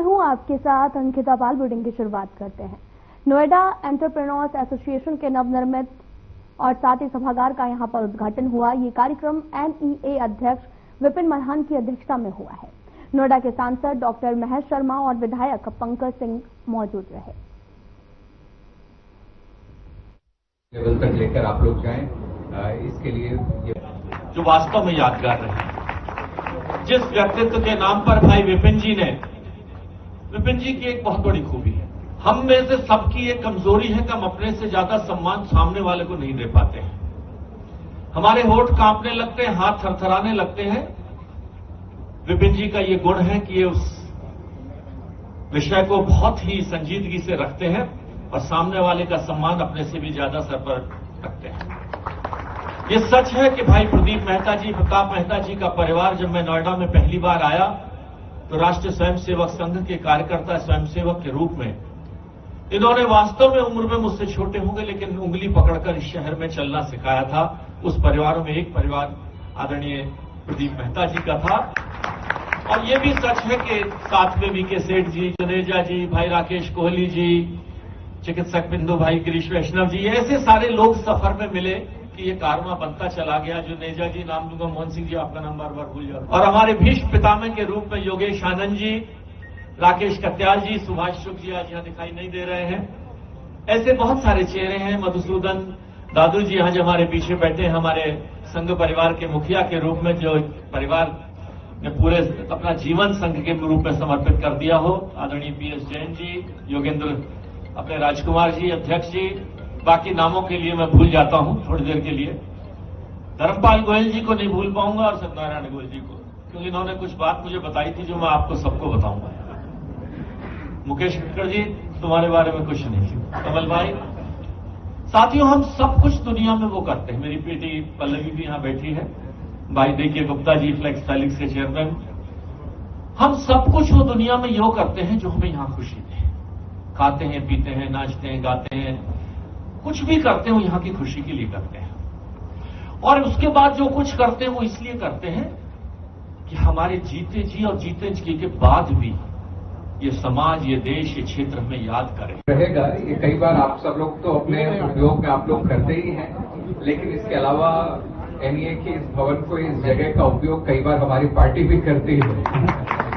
में हूं आपके साथ अंकिता पाल। बुलेटिन की शुरुआत करते हैं। नोएडा एंटरप्रेन्योर्स एसोसिएशन के नवनिर्मित और साथ ही सभागार का यहां पर उद्घाटन हुआ। ये कार्यक्रम NEA अध्यक्ष विपिन मालहान की अध्यक्षता में हुआ है। नोएडा के सांसद डॉक्टर महेश शर्मा और विधायक पंकज सिंह मौजूद रहे। लेवल तक लेकर आप लोग जाएं, इसके लिए जो वास्तव में यादगार रहे। जिस व्यक्तित्व के नाम पर भाई विपिन जी की एक बहुत बड़ी खूबी है, हम में से सबकी एक कमजोरी है कि हम अपने से ज्यादा सम्मान सामने वाले को नहीं दे पाते हैं। हमारे होठ कांपने लगते हैं, हाथ थरथराने लगते हैं। विपिन जी का ये गुण है कि ये उस विषय को बहुत ही संजीदगी से रखते हैं और सामने वाले का सम्मान अपने से भी ज्यादा सर पर रखते हैं। ये सच है कि भाई प्रदीप मेहता जी, प्रताप मेहता जी का परिवार, जब मैं नोएडा में पहली बार आया तो राष्ट्रीय स्वयंसेवक संघ के कार्यकर्ता स्वयंसेवक के रूप में इन्होंने वास्तव में उम्र में मुझसे छोटे होंगे लेकिन उंगली पकड़कर इस शहर में चलना सिखाया था। उस परिवारों में एक परिवार आदरणीय प्रदीप मेहता जी का था। और ये भी सच है कि साथ में VK सेठ जी, जुनेजा जी, भाई राकेश कोहली जी, चिकित्सक बिंदु भाई गिरीश वैष्णव जी, ऐसे सारे लोग सफर में मिले कि ये कारवां बनता चला गया। जुनेजा जी नाम लूंगा, मोहन सिंह जी आपका नाम बार बार भूल जाता। और हमारे भीष्म पितामह के रूप में योगेश आनंद जी, राकेश कत्याल जी, सुभाष शुक्ल जी आज यहां दिखाई नहीं दे रहे हैं। ऐसे बहुत सारे चेहरे हैं। मधुसूदन दादू जी आज हमारे पीछे बैठे हैं, हमारे संघ परिवार के मुखिया के रूप में, जो परिवार ने पूरे अपना जीवन संघ के रूप में समर्पित कर दिया हो। आदरणीय PS जैन जी, योगेंद्र अपने राजकुमार जी, अध्यक्ष जी, बाकी नामों के लिए मैं भूल जाता हूं थोड़ी देर के लिए। धर्मपाल गोयल जी को नहीं भूल पाऊंगा और सत्यनारायण गोयल जी को, क्योंकि इन्होंने कुछ बात मुझे बताई थी जो मैं आपको सबको बताऊंगा। मुकेश खट्टर जी, तुम्हारे बारे में कुछ नहीं। कमल भाई, साथियों, हम सब कुछ दुनिया में वो करते हैं। मेरी बेटी पल्लवी भी यहां बैठी है, भाई DK Gupta ji flex Felix के चेयरमैन। हम सब कुछ वो दुनिया में यो करते हैं जो हमें यहां खुशी दे। खाते हैं, पीते हैं, नाचते हैं, गाते हैं, कुछ भी करते हैं वो यहां की खुशी के लिए करते हैं। और उसके बाद जो कुछ करते हैं वो इसलिए करते हैं कि हमारे जीते जी और जीते जी के बाद भी ये समाज, ये देश, ये क्षेत्र हमें याद करे रहेगा। ये कई बार आप सब लोग तो अपने उपयोग में आप लोग करते ही हैं, लेकिन इसके अलावा NEA के इस भवन को, इस जगह का उपयोग कई बार हमारी पार्टी भी करती है।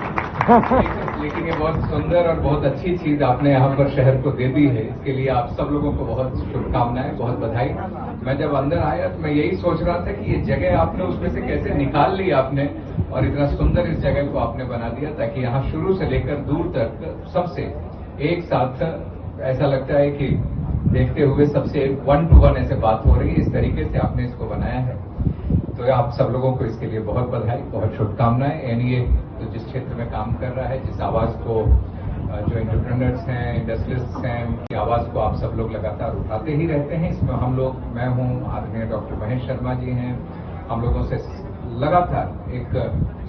लेकिन ये बहुत सुंदर और बहुत अच्छी चीज आपने यहाँ पर शहर को दे दी है। इसके लिए आप सब लोगों को बहुत शुभकामनाएं, बहुत बधाई। मैं जब अंदर आया तो मैं यही सोच रहा था कि ये जगह आपने उसमें से कैसे निकाल ली आपने और इतना सुंदर इस जगह को आपने बना दिया ताकि यहाँ शुरू से लेकर दूर तक सबसे एक साथ ऐसा लगता है कि देखते हुए सबसे 1 to 1 ऐसे बात हो रही है। इस तरीके से आपने इसको बनाया है, तो आप सब लोगों को इसके लिए बहुत बधाई, बहुत शुभकामनाएं। NEA तो जिस क्षेत्र में काम कर रहा है, जिस आवाज को, जो एंटरप्रेन्योर्स हैं, इंडस्ट्रियलिस्ट हैं, उनकी आवाज को आप सब लोग लगातार उठाते ही रहते हैं। इसमें हम लोग, मैं हूं, आदरणीय डॉक्टर महेश शर्मा जी हैं, हम लोगों से लगातार एक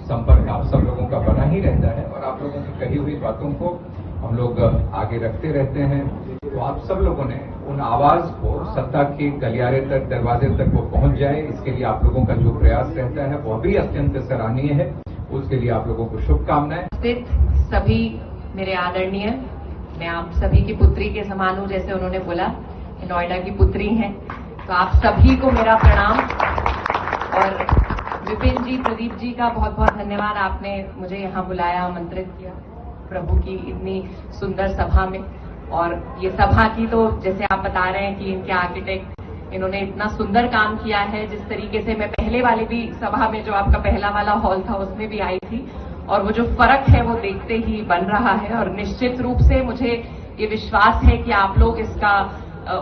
संपर्क आप सब लोगों का बना ही रहता है और आप लोगों की कही हुई बातों को हम लोग आगे रखते रहते हैं। तो आप सब लोगों ने उन आवाज को सत्ता के गलियारे तक, दरवाजे तक वो पहुंच जाए, इसके लिए आप लोगों का जो प्रयास रहता है वो भी अत्यंत सराहनीय है। उसके लिए आप लोगों को शुभकामनाएं। सभी मेरे आदरणीय, मैं आप सभी की पुत्री के समान हूं, जैसे उन्होंने बोला, नोएडा की पुत्री हैं, तो आप सभी को मेरा प्रणाम। और विपिन जी, प्रदीप जी का बहुत बहुत धन्यवाद, आपने मुझे यहाँ बुलाया, आमंत्रित किया प्रभु की इतनी सुंदर सभा में। और ये सभा की तो जैसे आप बता रहे हैं कि इनके आर्किटेक्ट, इन्होंने इतना सुंदर काम किया है। जिस तरीके से मैं पहले वाले भी सभा में, जो आपका पहला वाला हॉल था, उसमें भी आई थी, और वो जो फर्क है वो देखते ही बन रहा है। और निश्चित रूप से मुझे ये विश्वास है कि आप लोग इसका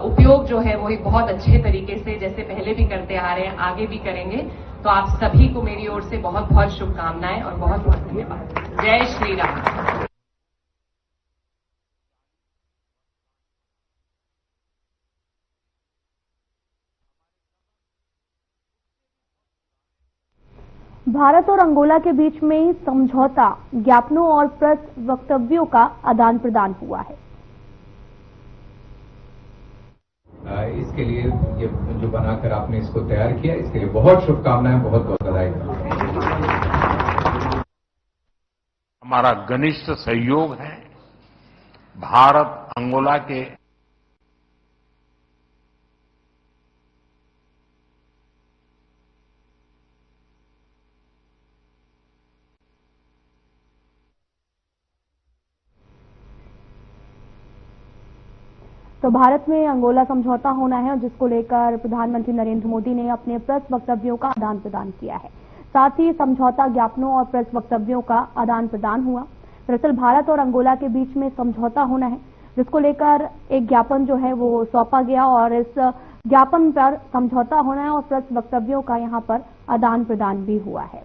उपयोग जो है वो ही बहुत अच्छे तरीके से, जैसे पहले भी करते आ रहे हैं, आगे भी करेंगे। तो आप सभी को मेरी ओर से बहुत बहुत शुभकामनाएं और बहुत बहुत धन्यवाद। जय श्री राम। भारत और अंगोला के बीच में समझौता ज्ञापनों और प्रेस वक्तव्यों का आदान प्रदान हुआ है। इसके लिए ये जो बनाकर आपने इसको तैयार किया, इसके लिए बहुत शुभकामनाएं, बहुत बहुत बधाई। हमारा घनिष्ठ सहयोग है। भारत अंगोला के तो भारत में अंगोला समझौता होना है, जिसको लेकर प्रधानमंत्री नरेंद्र मोदी ने अपने प्रेस वक्तव्यों का आदान प्रदान किया है। साथ ही समझौता ज्ञापनों और प्रेस वक्तव्यों का आदान प्रदान हुआ। दरअसल भारत और अंगोला के बीच में समझौता होना है, जिसको लेकर एक ज्ञापन जो है वो सौंपा गया और इस ज्ञापन पर समझौता होना है और प्रेस वक्तव्यों का यहां पर आदान प्रदान भी हुआ है।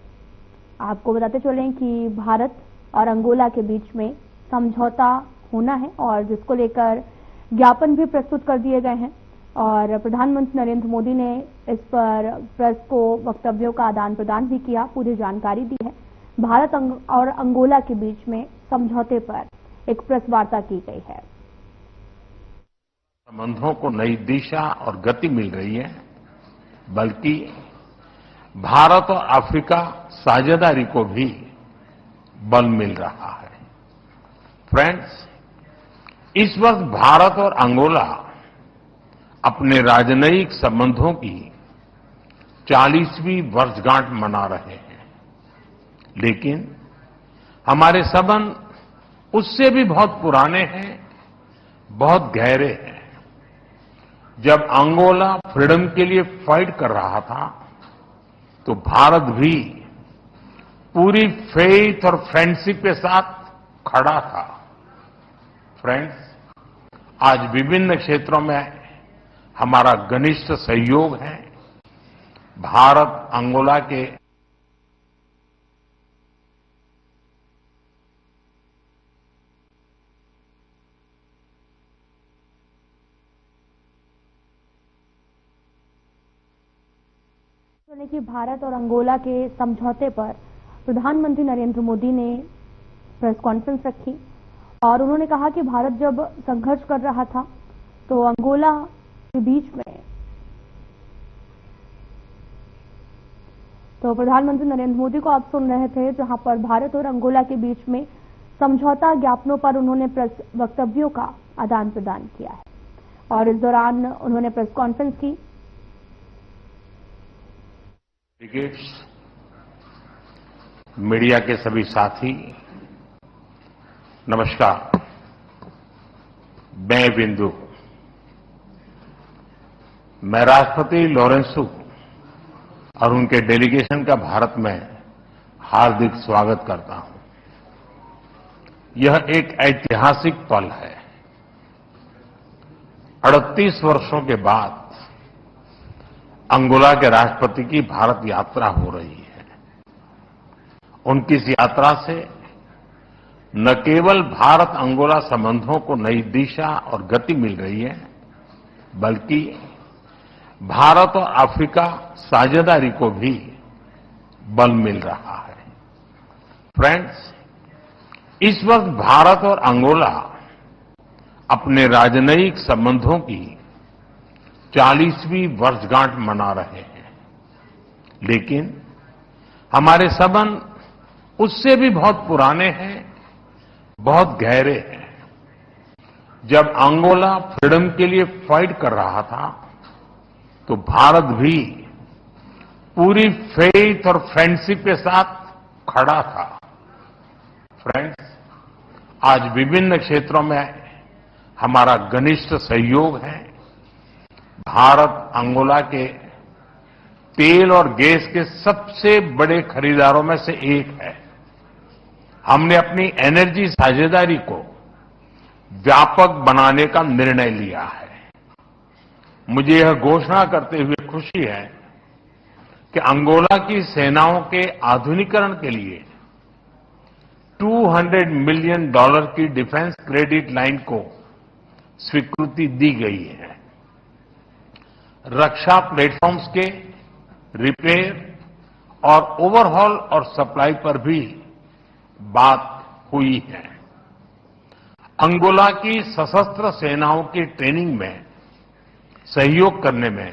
आपको बताते चलें कि भारत और अंगोला के बीच में समझौता होना है और जिसको लेकर ज्ञापन भी प्रस्तुत कर दिए गए हैं और प्रधानमंत्री नरेंद्र मोदी ने इस पर प्रेस को वक्तव्यों का आदान प्रदान भी किया, पूरी जानकारी दी है। भारत और अंगोला के बीच में समझौते पर एक प्रेस वार्ता की गई है। संबंधों को नई दिशा और गति मिल रही है, बल्कि भारत और अफ्रीका साझेदारी को भी बल मिल रहा है। फ्रेंड्स, इस वक्त भारत और अंगोला अपने राजनयिक संबंधों की 40वीं वर्षगांठ मना रहे हैं, लेकिन हमारे संबंध उससे भी बहुत पुराने हैं, बहुत गहरे हैं। जब अंगोला फ्रीडम के लिए फाइट कर रहा था, तो भारत भी पूरी फेथ और फ्रेंडशिप के साथ खड़ा था। फ्रेंड्स, आज विभिन्न क्षेत्रों में हमारा घनिष्ठ सहयोग है। भारत अंगोला के कि भारत और अंगोला के समझौते पर प्रधानमंत्री नरेंद्र मोदी ने प्रेस कॉन्फ्रेंस रखी और उन्होंने कहा कि भारत जब संघर्ष कर रहा था तो अंगोला के बीच में तो प्रधानमंत्री नरेंद्र मोदी को आप सुन रहे थे, जहां पर भारत और अंगोला के बीच में समझौता ज्ञापनों पर उन्होंने प्रेस वक्तव्यों का आदान प्रदान किया है और इस दौरान उन्होंने प्रेस कॉन्फ्रेंस की। मीडिया के सभी साथी, नमस्कार। मैं बिंदु, मैं राष्ट्रपति लॉरेंसो और उनके डेलीगेशन का भारत में हार्दिक स्वागत करता हूं। यह एक ऐतिहासिक पल है। 38 वर्षों के बाद अंगोला के राष्ट्रपति की भारत यात्रा हो रही है। उनकी इस यात्रा से न केवल भारत अंगोला संबंधों को नई दिशा और गति मिल रही है, बल्कि भारत और अफ्रीका साझेदारी को भी बल मिल रहा है। फ्रेंड्स, इस वक्त भारत और अंगोला अपने राजनयिक संबंधों की 40वीं वर्षगांठ मना रहे हैं, लेकिन हमारे संबंध उससे भी बहुत पुराने हैं, बहुत गहरे हैं। जब अंगोला फ्रीडम के लिए फाइट कर रहा था, तो भारत भी पूरी फेथ और फ्रेंडशिप के साथ खड़ा था। फ्रेंड्स, आज विभिन्न क्षेत्रों में हमारा घनिष्ठ सहयोग है। भारत अंगोला के तेल और गैस के सबसे बड़े खरीदारों में से एक है। हमने अपनी एनर्जी साझेदारी को व्यापक बनाने का निर्णय लिया है। मुझे यह घोषणा करते हुए खुशी है कि अंगोला की सेनाओं के आधुनिकीकरण के लिए $200 मिलियन की डिफेंस क्रेडिट लाइन को स्वीकृति दी गई है। रक्षा प्लेटफॉर्म्स के रिपेयर और ओवरहॉल और सप्लाई पर भी बात हुई है। अंगोला की सशस्त्र सेनाओं की ट्रेनिंग में सहयोग करने में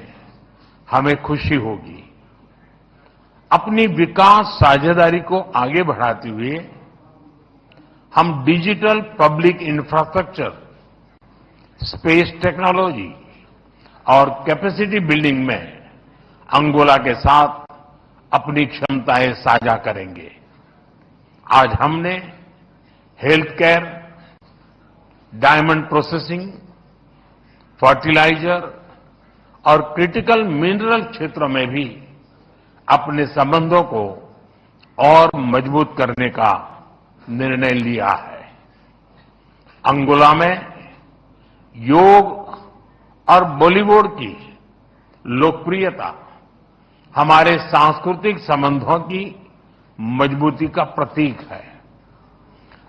हमें खुशी होगी। अपनी विकास साझेदारी को आगे बढ़ाते हुए हम digital public infrastructure, space technology और कैपेसिटी बिल्डिंग में अंगोला के साथ अपनी क्षमताएं साझा करेंगे। आज हमने health care, diamond processing, fertiliser और क्रिटिकल मिनरल क्षेत्रों में भी अपने संबंधों को और मजबूत करने का निर्णय लिया है। अंगोला में योग और बॉलीवुड की लोकप्रियता हमारे सांस्कृतिक संबंधों की मजबूती का प्रतीक है।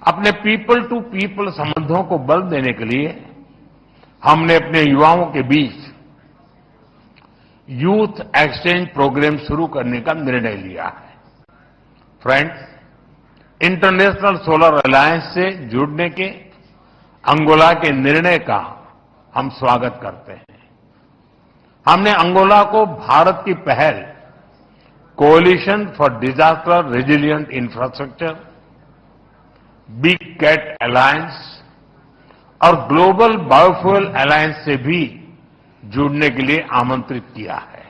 अपने पीपल टू पीपल संबंधों को बल देने के लिए हमने अपने युवाओं के बीच यूथ एक्सचेंज प्रोग्राम शुरू करने का निर्णय लिया है। फ्रेंड्स, इंटरनेशनल सोलर अलायंस से जुड़ने के अंगोला के निर्णय का हम स्वागत करते हैं। हमने अंगोला को भारत की पहल coalition for disaster resilient infrastructure, big cat alliance और ग्लोबल बायोफ्यूल अलायंस से भी जुड़ने के लिए आमंत्रित किया है।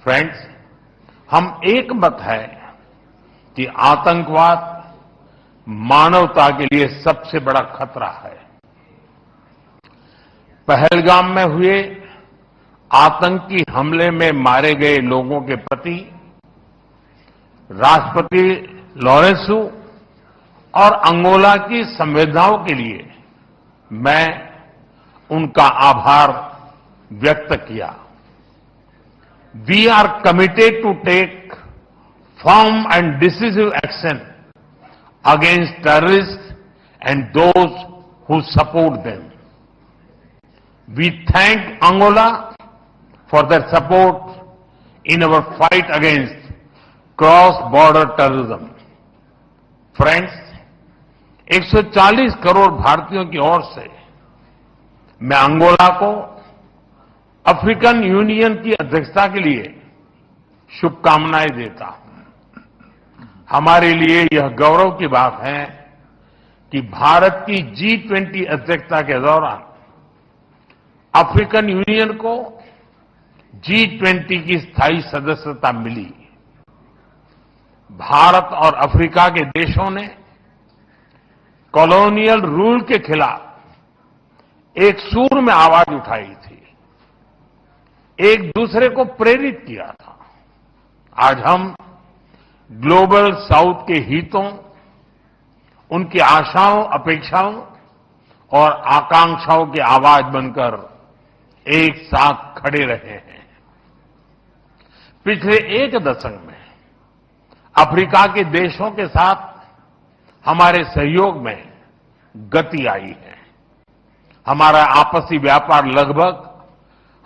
फ्रेंड्स, हम एक मत है कि आतंकवाद मानवता के लिए सबसे बड़ा खतरा है। पहलगाम में हुए आतंकी हमले में मारे गए लोगों के प्रति राष्ट्रपति लॉरेंसो और अंगोला की संवेदनाओं के लिए मैं उनका आभार व्यक्त किया। We are committed to take firm and decisive action against terrorist and those who support them. We thank Angola for their support in our fight against cross-border terrorism. Friends, 140 crore भारतीयों की ओर से मैं अंगोला को अफ्रीकन यूनियन की अध्यक्षता के लिए शुभकामनाएं देता हूं। हमारे लिए यह गौरव की बात है कि भारत की G20 अध्यक्षता के दौरान अफ्रीकन यूनियन को G20 की स्थायी सदस्यता मिली। भारत और अफ्रीका के देशों ने कॉलोनियल रूल के खिलाफ एक सूर में आवाज उठाई थी, एक दूसरे को प्रेरित किया था। आज हम ग्लोबल साउथ के हितों, उनकी आशाओं, अपेक्षाओं और आकांक्षाओं की आवाज बनकर एक साथ खड़े रहे हैं। पिछले एक दशक में अफ्रीका के देशों के साथ हमारे सहयोग में गति आई है। हमारा आपसी व्यापार लगभग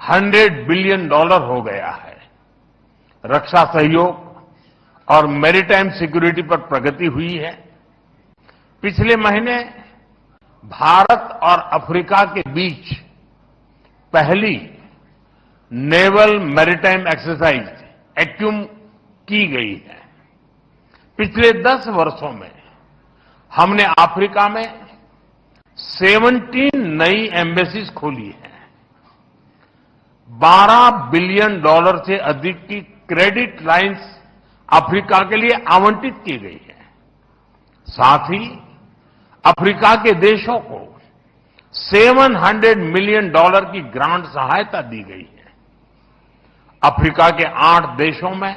$100 बिलियन हो गया है। रक्षा सहयोग और मैरीटाइम सिक्योरिटी पर प्रगति हुई है। पिछले महीने भारत और अफ्रीका के बीच पहली नेवल मैरीटाइम एक्सरसाइज एक्यूम की गई है। पिछले 10 वर्षों में हमने अफ्रीका में 17 नई एम्बेसीज खोली है। $12 बिलियन से अधिक की क्रेडिट लाइंस अफ्रीका के लिए आवंटित की गई है। साथ ही अफ्रीका के देशों को $700 मिलियन की ग्रांट सहायता दी गई है। अफ्रीका के 8 देशों में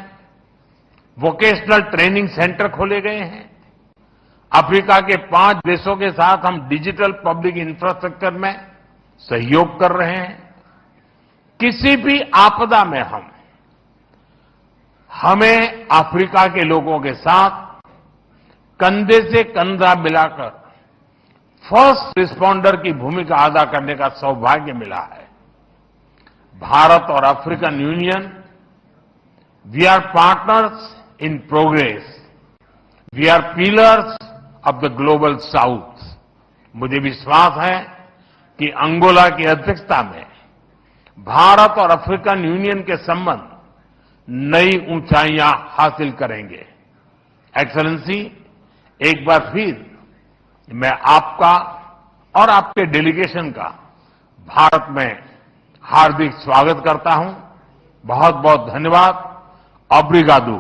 वोकेशनल ट्रेनिंग सेंटर खोले गए हैं। अफ्रीका के 5 देशों के साथ हम डिजिटल पब्लिक इंफ्रास्ट्रक्चर में सहयोग कर रहे हैं। किसी भी आपदा में हमें अफ्रीका के लोगों के साथ कंधे से कंधा मिलाकर फर्स्ट रिस्पॉन्डर की भूमिका अदा करने का सौभाग्य मिला है। भारत और African Union, we are partners in progress, we are pillars of the Global South. मुझे विश्वास है कि अंगोला की अध्यक्षता में भारत और अफ्रीकन यूनियन के संबंध नई ऊंचाइयां हासिल करेंगे। एक्सेलेंसी, एक बार फिर मैं आपका और आपके डेलीगेशन का भारत में हार्दिक स्वागत करता हूं। बहुत बहुत धन्यवाद। ऑब्रिगादो।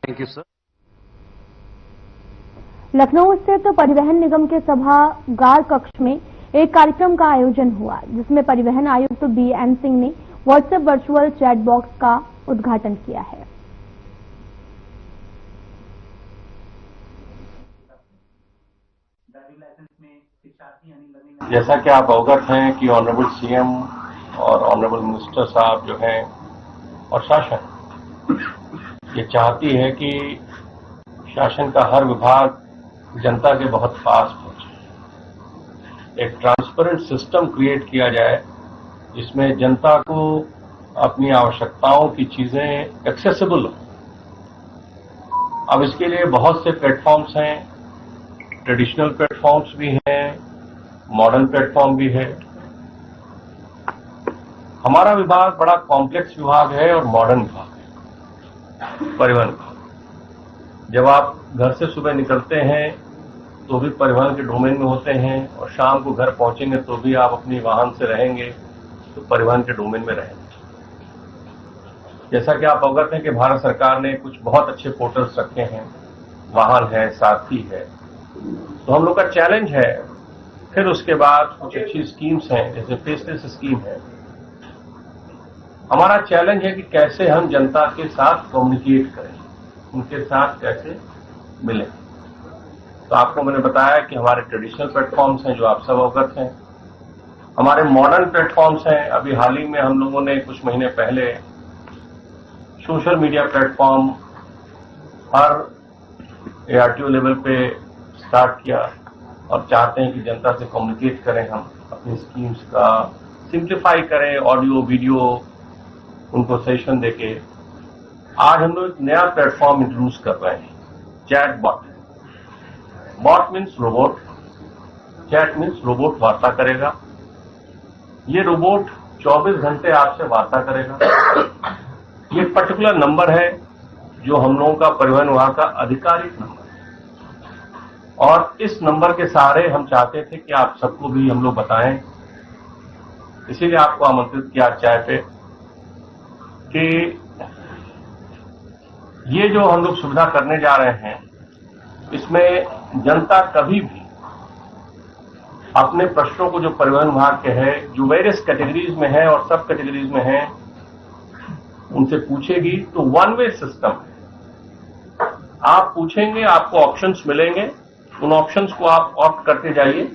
Thank you sir. लखनऊ स्थित परिवहन निगम के सभागार कक्ष में एक कार्यक्रम का आयोजन हुआ, जिसमें परिवहन आयुक्त बीएन सिंह ने व्हाट्सएप वर्चुअल चैट बॉक्स का उद्घाटन किया है। जैसा कि आप अवगत हैं कि ऑनरेबल सीएम और ऑनरेबल मिनिस्टर साहब जो हैं और शासन ये चाहती है कि शासन का हर विभाग जनता के बहुत पास पहुंचे, एक ट्रांसपेरेंट सिस्टम क्रिएट किया जाए जिसमें जनता को अपनी आवश्यकताओं की चीजें एक्सेसिबल हो। अब इसके लिए बहुत से प्लेटफॉर्म्स हैं, ट्रेडिशनल प्लेटफॉर्म्स भी हैं, मॉडर्न प्लेटफॉर्म भी है। हमारा विभाग बड़ा कॉम्प्लेक्स विभाग है और मॉडर्न विभाग है, परिवहन विभाग। जब आप घर से सुबह निकलते हैं तो भी परिवहन के डोमेन में होते हैं और शाम को घर पहुंचेंगे तो भी आप अपनी वाहन से रहेंगे तो परिवहन के डोमेन में रहेंगे। जैसा कि आप अवगत हैं कि भारत सरकार ने कुछ बहुत अच्छे पोर्टल्स रखे हैं, वाहन है, साथी है। तो हम लोग का चैलेंज है, फिर उसके बाद कुछ अच्छी स्कीम्स हैं जैसे फेसलेस स्कीम है। हमारा चैलेंज है कि कैसे हम जनता के साथ कम्युनिकेट करें, उनके साथ कैसे मिलें। तो आपको मैंने बताया कि हमारे ट्रेडिशनल प्लेटफॉर्म्स हैं जो आप सब अवगत हैं, हमारे मॉडर्न प्लेटफॉर्म्स हैं। अभी हाल ही में हम लोगों ने कुछ महीने पहले सोशल मीडिया प्लेटफॉर्म हर ARTO लेवल पे स्टार्ट किया और चाहते हैं कि जनता से कम्युनिकेट करें, हम अपनी स्कीम्स का सिंप्लीफाई करें, ऑडियो वीडियो उनको सेशन देके। आज हम लोग एक नया प्लेटफॉर्म इंट्रोड्यूस कर रहे हैं, chat bot. Bot means robot, chat means robot वार्ता करेगा। ये रोबोट 24 घंटे आपसे वार्ता करेगा। ये पर्टिकुलर नंबर है जो हम लोगों का परिवहन विभाग का आधिकारिक नंबर है और इस नंबर के सहारे हम चाहते थे कि आप सबको भी हम लोग बताएं, इसीलिए आपको आमंत्रित किया चाय पे कि ये जो हम लोग सुविधा करने जा रहे हैं इसमें जनता कभी भी अपने प्रश्नों को जो परिवहन विभाग के है, जो वेरियस कैटेगरीज में है और सब कैटेगरीज में है, उनसे पूछेगी। तो वन वे सिस्टम है, आप पूछेंगे, आपको ऑप्शंस मिलेंगे, उन ऑप्शंस को आप ऑप्ट करते जाइए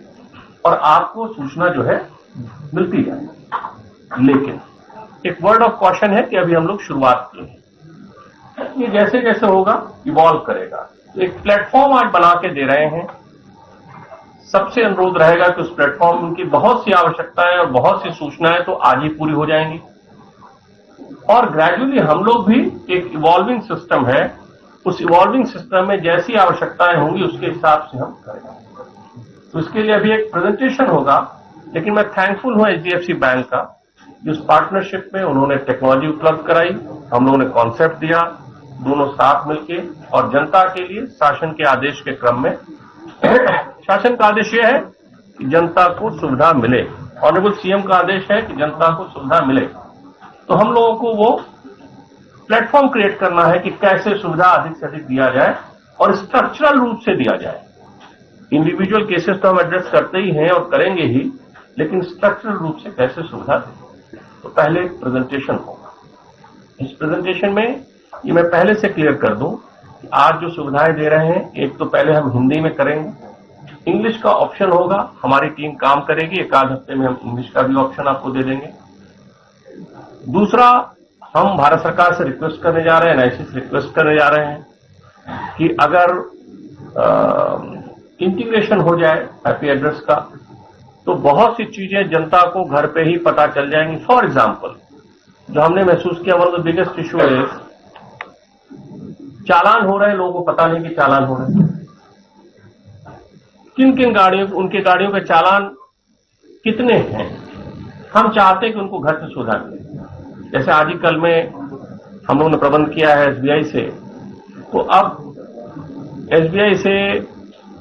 और आपको सूचना जो है मिलती जाएगी। लेकिन एक वर्ड ऑफ कॉशन है कि अभी हम लोग शुरुआत की है, ये जैसे जैसे होगा इवॉल्व करेगा। तो एक प्लेटफॉर्म आज बना के दे रहे हैं। सबसे अनुरोध रहेगा कि उस प्लेटफॉर्म उनकी बहुत सी आवश्यकताएं और बहुत सी सूचनाएं तो आज ही पूरी हो जाएंगी और ग्रेजुअली हम लोग भी एक इवॉल्विंग सिस्टम है, उस इवॉल्विंग सिस्टम में जैसी आवश्यकताएं होंगी उसके हिसाब से हम करेंगे। तो इसके लिए अभी एक प्रेजेंटेशन होगा, लेकिन मैं थैंकफुल हूं HDFC बैंक का, जिस पार्टनरशिप में उन्होंने टेक्नोलॉजी उपलब्ध कराई, हम लोगों ने कॉन्सेप्ट दिया, दोनों साथ मिलके और जनता के लिए शासन के आदेश के क्रम में शासन का आदेश यह है कि जनता को सुविधा मिले, ऑनरेबल सीएम का आदेश है कि जनता को सुविधा मिले। तो हम लोगों को वो प्लेटफॉर्म क्रिएट करना है कि कैसे सुविधा अधिक से अधिक दिया जाए और स्ट्रक्चरल रूप से दिया जाए। इंडिविजुअल केसेस तो हम एड्रेस करते ही हैं और करेंगे ही, लेकिन स्ट्रक्चरल रूप से कैसे सुविधा दें। तो पहले प्रेजेंटेशन होगा। इस प्रेजेंटेशन में ये मैं पहले से क्लियर कर दूं कि आज जो सुविधाएं दे रहे हैं, एक तो पहले हम हिंदी में करेंगे, इंग्लिश का ऑप्शन होगा, हमारी टीम काम करेगी, एक आध हफ्ते में हम इंग्लिश का भी ऑप्शन आपको दे देंगे। दूसरा, हम भारत सरकार से रिक्वेस्ट करने जा रहे हैं, NIC से रिक्वेस्ट करने जा रहे हैं कि अगर इंटीग्रेशन हो जाए IP एड्रेस का, तो बहुत सी चीजें जनता को घर पे ही पता चल जाएंगी। फॉर एग्जाम्पल, जो हमने महसूस किया, one of the biggest issue है चालान हो रहे हैं, लोगों को पता नहीं कि चालान हो रहे हैं। किन किन गाड़ियों, उनके गाड़ियों के चालान कितने हैं, हम चाहते हैं कि उनको घर से सुविधा मिले। जैसे आज ही कल में हम लोगों ने प्रबंध किया है SBI से, तो अब SBI से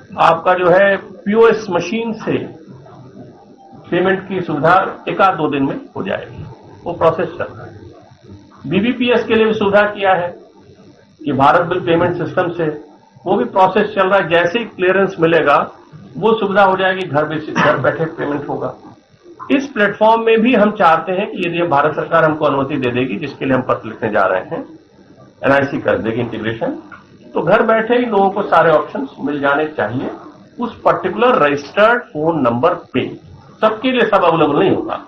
आपका जो है पीओएस मशीन से पेमेंट की सुविधा 1-2 दिन में हो जाएगी। वो प्रोसेस चल रहा है। बीबीपीएस के लिए भी सुविधा किया है कि भारत बिल पेमेंट सिस्टम से, वो भी प्रोसेस चल रहा है। जैसे ही क्लियरेंस मिलेगा वो सुविधा हो जाएगी, घर बैठे पेमेंट होगा। इस प्लेटफॉर्म में भी हम चाहते हैं कि यदि भारत सरकार हमको अनुमति दे देगी, जिसके लिए हम पत्र लिखने जा रहे हैं, एनआईसी कर देगी इंटीग्रेशन, तो घर बैठे ही लोगों को सारे ऑप्शंस मिल जाने चाहिए उस पर्टिकुलर रजिस्टर्ड फोन नंबर पे। सबके लिए सब अवेलेबल नहीं होगा,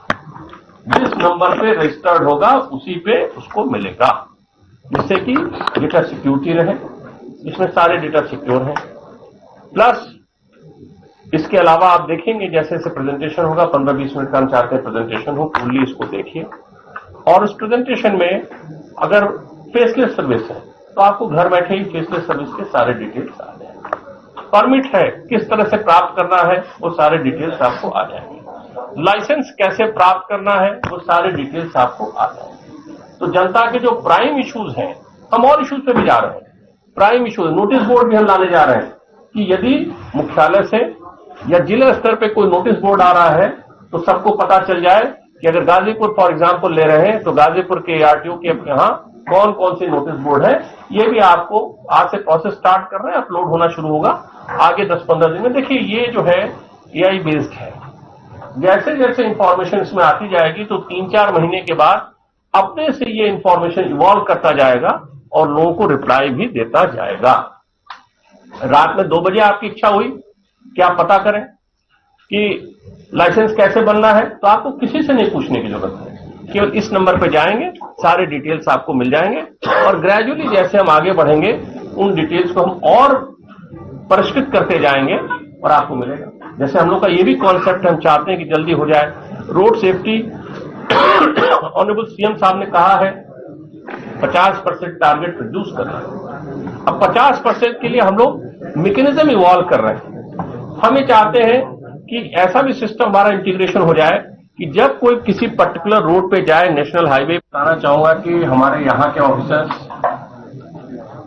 जिस नंबर पे रजिस्टर्ड होगा उसी पे उसको मिलेगा, जिससे कि डेटा सिक्योरिटी रहे। इसमें सारे डेटा सिक्योर हैं। प्लस इसके अलावा आप देखेंगे जैसे जैसे प्रेजेंटेशन होगा, 15-20 मिनट का हम चाहते हैं प्रेजेंटेशन हो, फुल्ली इसको देखिए। और उस प्रेजेंटेशन में अगर फेसलेस सर्विस है तो आपको घर बैठे ही फेसलेस सर्विस के सारे डिटेल्स आ जाएंगे। परमिट है किस तरह से प्राप्त करना है वो सारे डिटेल्स आपको आ जाएंगे। लाइसेंस कैसे प्राप्त करना है वो सारे डिटेल्स आपको आ जाएंगे। तो जनता के जो प्राइम इश्यूज हैं, हम और इश्यूज पे भी जा रहे हैं। प्राइम इश्यूज नोटिस बोर्ड भी हम लाने जा रहे हैं कि यदि मुख्यालय से या जिला स्तर पे कोई नोटिस बोर्ड आ रहा है तो सबको पता चल जाए कि अगर गाजीपुर फॉर एग्जांपल ले रहे हैं तो गाजीपुर के आरटीओ के यहाँ कौन कौन से नोटिस बोर्ड है, ये भी आपको आज से प्रोसेस स्टार्ट कर रहे हैं, अपलोड होना शुरू होगा आगे 10-15 दिन में। देखिए ये जो है एआई बेस्ड है। जैसे जैसे इंफॉर्मेशन इसमें आती जाएगी तो 3-4 महीने के बाद अपने से ये इंफॉर्मेशन इवॉल्व करता जाएगा और लोगों को रिप्लाई भी देता जाएगा। रात में 2 बजे आपकी इच्छा हुई कि आप पता करें कि लाइसेंस कैसे बनना है, तो आपको किसी से नहीं पूछने की जरूरत है, केवल इस नंबर पे जाएंगे, सारे डिटेल्स आपको मिल जाएंगे। और ग्रेजुअली जैसे हम आगे बढ़ेंगे उन डिटेल्स को हम और परिष्कृत करते जाएंगे और आपको मिलेगा। जैसे हम लोग का ये भी कॉन्सेप्ट हम चाहते हैं कि जल्दी हो जाए रोड सेफ्टी। ऑनरेबल सीएम साहब ने कहा है 50% टारगेट रिड्यूस करना है। अब 50% के लिए हम लोग मैकेनिज्म इवॉल्व कर रहे हैं। हम ये चाहते हैं कि ऐसा भी सिस्टम हमारा इंटीग्रेशन हो जाए कि जब कोई किसी पर्टिकुलर रोड पे जाए, नेशनल हाईवे, बताना चाहूंगा कि हमारे यहाँ के officers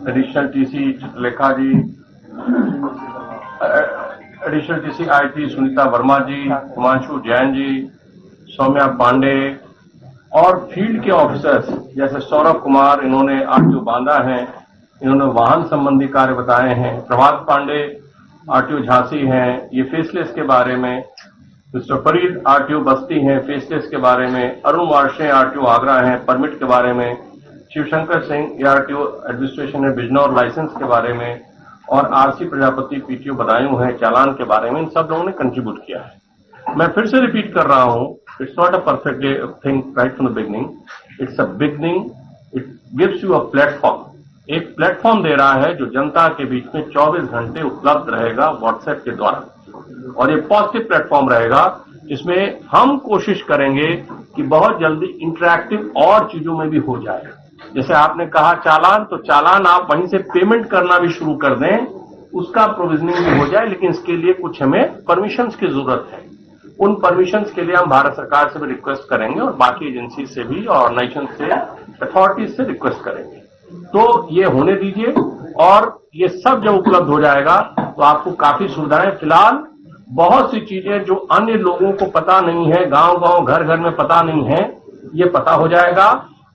additional TC Chitralekha ji, additional TC IT Sunita Verma ji, Himanshu Jain ji, Saumya Pandey और फील्ड के ऑफिसर्स जैसे सौरभ कुमार, इन्होंने आरटीओ बांदा है, इन्होंने वाहन संबंधी कार्य बताए हैं। प्रभात पांडे आरटीओ झांसी हैं, ये फेसलेस के बारे में। मिस्टर फरीद आरटीओ बस्ती हैं, फेसलेस के बारे में। अरुण वार्षे आरटीओ आगरा हैं, परमिट के बारे में। शिवशंकर सिंह आरटीओ एडमिनिस्ट्रेशन है, बिजनौर लाइसेंस के बारे में। और आरसी प्रजापति पीटीओ बदायूं है, चालान के बारे में। इन सब लोगों ने कंट्रीब्यूट किया है। मैं फिर से रिपीट कर रहा हूं, it's not a perfect thing right from the beginning, it's a beginning, it gives you a platform. एक प्लेटफॉर्म दे रहा है जो जनता के बीच में 24 घंटे उपलब्ध रहेगा व्हाट्सएप के द्वारा, और ये पॉजिटिव प्लेटफॉर्म रहेगा जिसमें हम कोशिश करेंगे कि बहुत जल्दी इंटरैक्टिव और चीजों में भी हो जाए। जैसे आपने कहा चालान, तो चालान आप वहीं से पेमेंट करना भी शुरू कर दें, उसका प्रोविजनिंग भी हो जाए। लेकिन इसके लिए कुछ हमें परमिशंस की जरूरत है। उन परमिशंस के लिए हम भारत सरकार से भी रिक्वेस्ट करेंगे और बाकी एजेंसी से भी, ऑर्गेनाइजेशन से, अथॉरिटीज से रिक्वेस्ट करेंगे। तो ये होने दीजिए, और ये सब जब उपलब्ध हो जाएगा तो आपको काफी सुविधाएं। फिलहाल बहुत सी चीजें जो अन्य लोगों को पता नहीं है, गांव-गांव, घर-घर में पता नहीं है, ये पता हो जाएगा।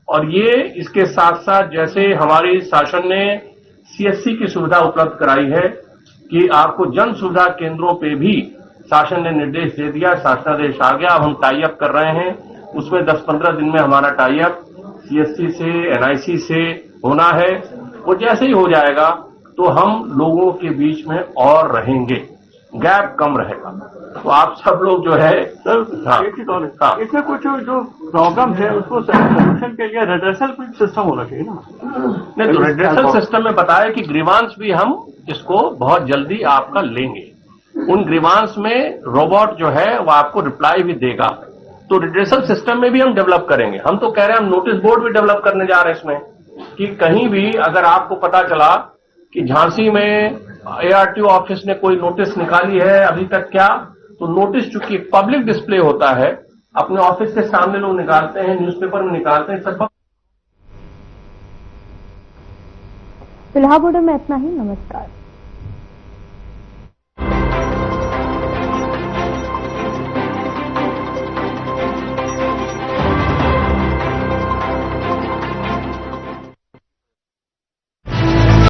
और ये इसके साथ साथ जैसे हमारी शासन ने सीएससी की सुविधा उपलब्ध कराई है कि आपको जन सुविधा केंद्रों पे भी शासन ने निर्देश दे दिया, शासनादेश आ गया। अब हम टाई अप कर रहे हैं, उसमें 10-15 दिन में हमारा टाई अप सीएससी से, एनआईसी से होना है। वो जैसे ही हो जाएगा तो हम लोगों के बीच में और रहेंगे, गैप कम रहेगा। तो आप सब लोग जो है इसमें कुछ जो प्रॉब्लम है उसको सोल्यूशन के लिए रेड्रेसल कुछ सिस्टम होना चाहिए ना? नहीं, तो रेड्रेसल सिस्टम में बताया कि ग्रीवांस भी हम इसको बहुत जल्दी आपका लेंगे। उन ग्रीवांस में रोबोट जो है वो आपको रिप्लाई भी देगा। तो रिड्रेसल सिस्टम में भी हम डेवलप करेंगे। हम तो कह रहे हैं हम नोटिस बोर्ड भी डेवलप करने जा रहे हैं इसमें, कि कहीं भी अगर आपको पता चला कि झांसी में एआरटीओ ऑफिस ने कोई नोटिस निकाली है अभी तक क्या, तो नोटिस चूंकि पब्लिक डिस्प्ले होता है, अपने ऑफिस के सामने लोग निकालते हैं, न्यूज़पेपर में निकालते हैं, सब। फिलहाल बुलेटिन में इतना ही। नमस्कार।